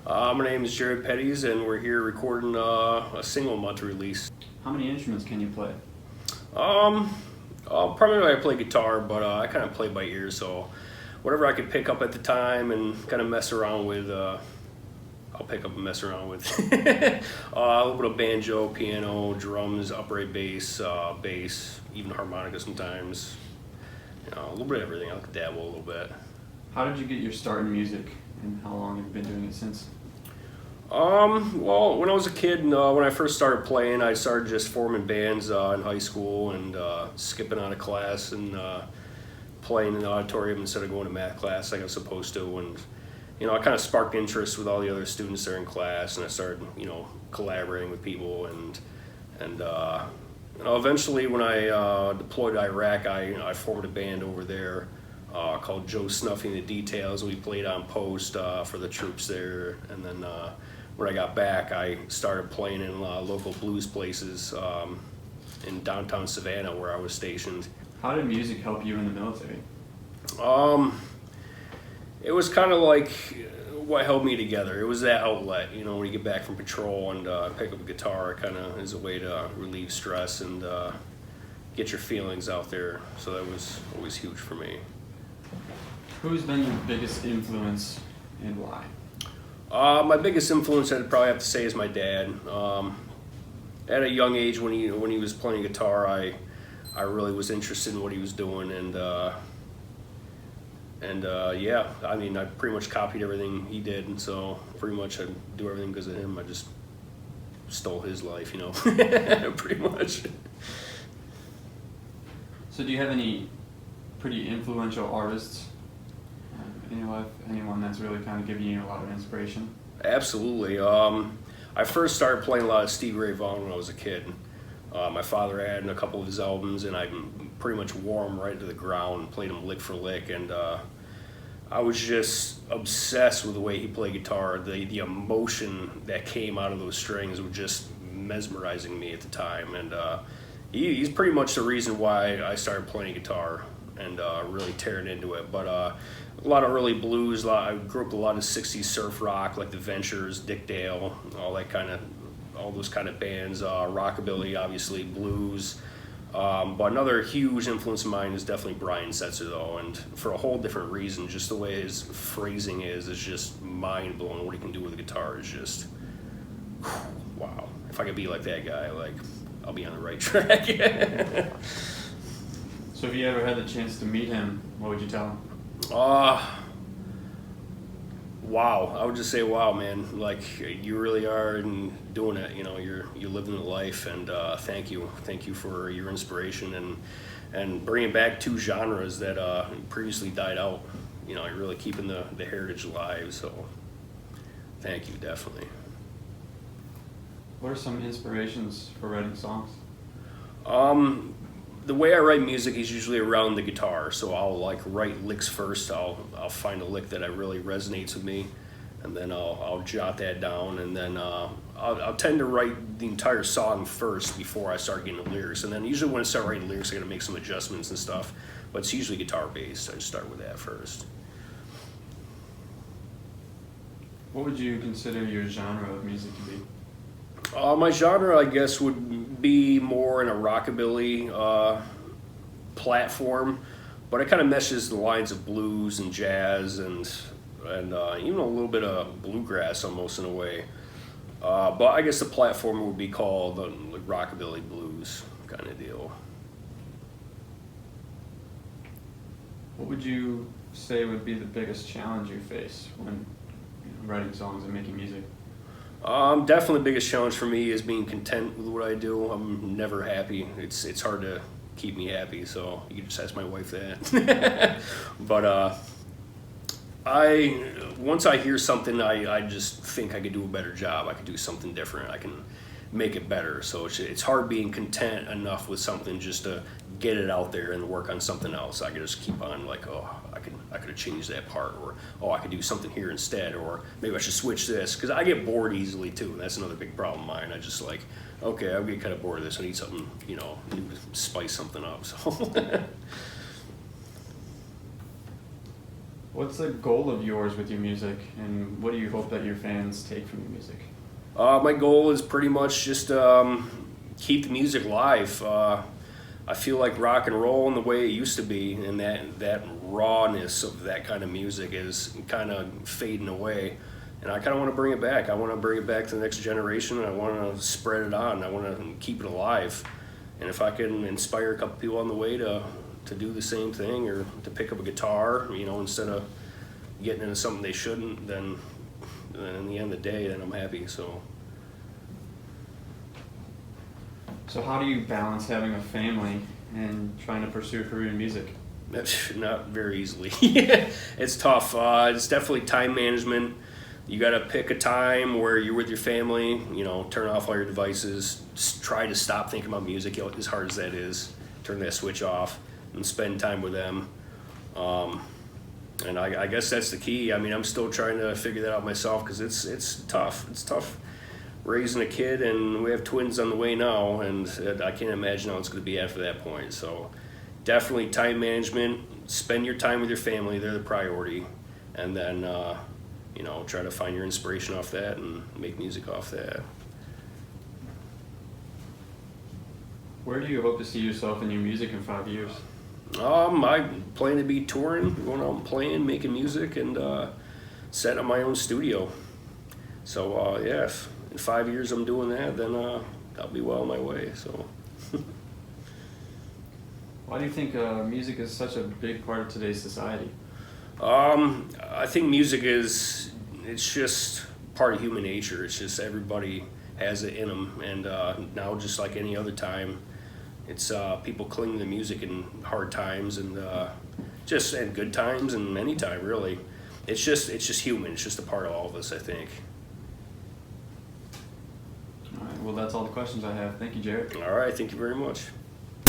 My name is Jared Petteys, and we're here recording a single month release. How many instruments can you play? Primarily I play guitar, but I kind of play by ear, so whatever I could pick up at the time and kind of mess around with, I'll pick up and mess around with. A little bit of banjo, piano, drums, upright bass, bass, even harmonica sometimes. You know, a little bit of everything. I like to dabble a little bit. How did you get your start in music, and how long have you been doing it since? Well, when I was a kid, when I first started playing, I started just forming bands in high school and skipping out of class and playing in the auditorium instead of going to math class like I was supposed to. And, you know, I kind of sparked interest with all the other students there in class, and I started, you know, collaborating with people. And you know, eventually when I deployed to Iraq, I formed a band over there called Joe Snuffing the Details. We played on post for the troops there. And then when I got back, I started playing in local blues places in downtown Savannah where I was stationed. How did music help you in the military? It was kind of like what held me together. It was that outlet, you know, when you get back from patrol and pick up a guitar, it kind of is a way to relieve stress and get your feelings out there. So that was always huge for me. Who's been your biggest influence and why? My biggest influence, I'd probably have to say, is my dad. At a young age, when he was playing guitar, I really was interested in what he was doing, and yeah, I mean, I pretty much copied everything he did, and so pretty much I do everything because of him. I just stole his life, you know, pretty much. So do you have any pretty influential artists in your life? Anyone that's really kind of giving you a lot of inspiration? Absolutely. I first started playing a lot of Stevie Ray Vaughan when I was a kid. My father had a couple of his albums, and I pretty much wore them right to the ground, played them lick for lick, and I was just obsessed with the way he played guitar. The emotion that came out of those strings was just mesmerizing me at the time, and he's pretty much the reason why I started playing guitar and really tearing into it. But a lot of early blues. I grew up with a lot of '60s surf rock, like the Ventures, Dick Dale, all those kind of bands. Rockabilly, obviously, blues. But another huge influence of mine is definitely Brian Setzer, though, and for a whole different reason. Just the way his phrasing is just mind blowing. What he can do with a guitar is just wow. If I could be like that guy, like I'll be on the right track. So if you ever had the chance to meet him, what would you tell him? Wow. I would just say, wow, man, like you really are and doing it. You know, you're living the life, and thank you for your inspiration and bringing back two genres that previously died out. You know, you're really keeping the heritage alive. So, thank you, definitely. What are some inspirations for writing songs? The way I write music is usually around the guitar, so I'll like write licks first. I'll find a lick that really resonates with me, and then I'll jot that down, and then I'll tend to write the entire song first before I start getting the lyrics. And then usually when I start writing lyrics, I gotta make some adjustments and stuff, but it's usually guitar based. I just start with that first. What would you consider your genre of music to be? My genre, I guess, would be more in a rockabilly platform, but it kind of meshes the lines of blues and jazz and even a little bit of bluegrass almost in a way. But I guess the platform would be called the rockabilly blues kind of deal. What would you say would be the biggest challenge you face when writing songs and making music? Definitely the biggest challenge for me is being content with what I do. I'm never happy. It's hard to keep me happy, so you can just ask my wife that. But once I hear something, I just think I could do a better job. I could do something different. I can make it better. So it's hard being content enough with something just to get it out there and work on something else. I could just keep on like, oh, I could have changed that part, or oh, I could do something here instead, or maybe I should switch this, because I get bored easily too, and that's another big problem of mine. I just like, okay, I'm getting kind of bored of this. I need something, you know, new to spice something up. So. What's the goal of yours with your music, and what do you hope that your fans take from your music? My goal is pretty much just keep the music live. I feel like rock and roll in the way it used to be, and that rawness of that kind of music is kind of fading away. And I kind of want to bring it back. I want to bring it back to the next generation. I want to spread it on. I want to keep it alive. And if I can inspire a couple people on the way to do the same thing, or to pick up a guitar, instead of getting into something they shouldn't, then in the end of the day, then I'm happy. So how do you balance having a family and trying to pursue a career in music? not very easily. It's tough. It's definitely time management. You got to pick a time where you're with your family, turn off all your devices, try to stop thinking about music, as hard as that is. Turn that switch off and spend time with them. And I guess that's the key. I mean, I'm still trying to figure that out myself, because it's tough. It's tough raising a kid, and we have twins on the way now, and I can't imagine how it's going to be after that point. So definitely time management. Spend your time with your family. They're the priority. And then, try to find your inspiration off that and make music off that. Where do you hope to see yourself in your music in 5 years? I plan to be touring, going out and playing, making music, and setting up my own studio. So yeah, if in 5 years I'm doing that, then I'll be well on my way. So. Why do you think music is such a big part of today's society? I think music it's just part of human nature. It's just everybody has it in them, and now, just like any other time, it's people cling to music in hard times, and just in good times, and any time really. It's just human. It's just a part of all of us, I think. All right, well, that's all the questions I have. Thank you, Jared. All right, thank you very much.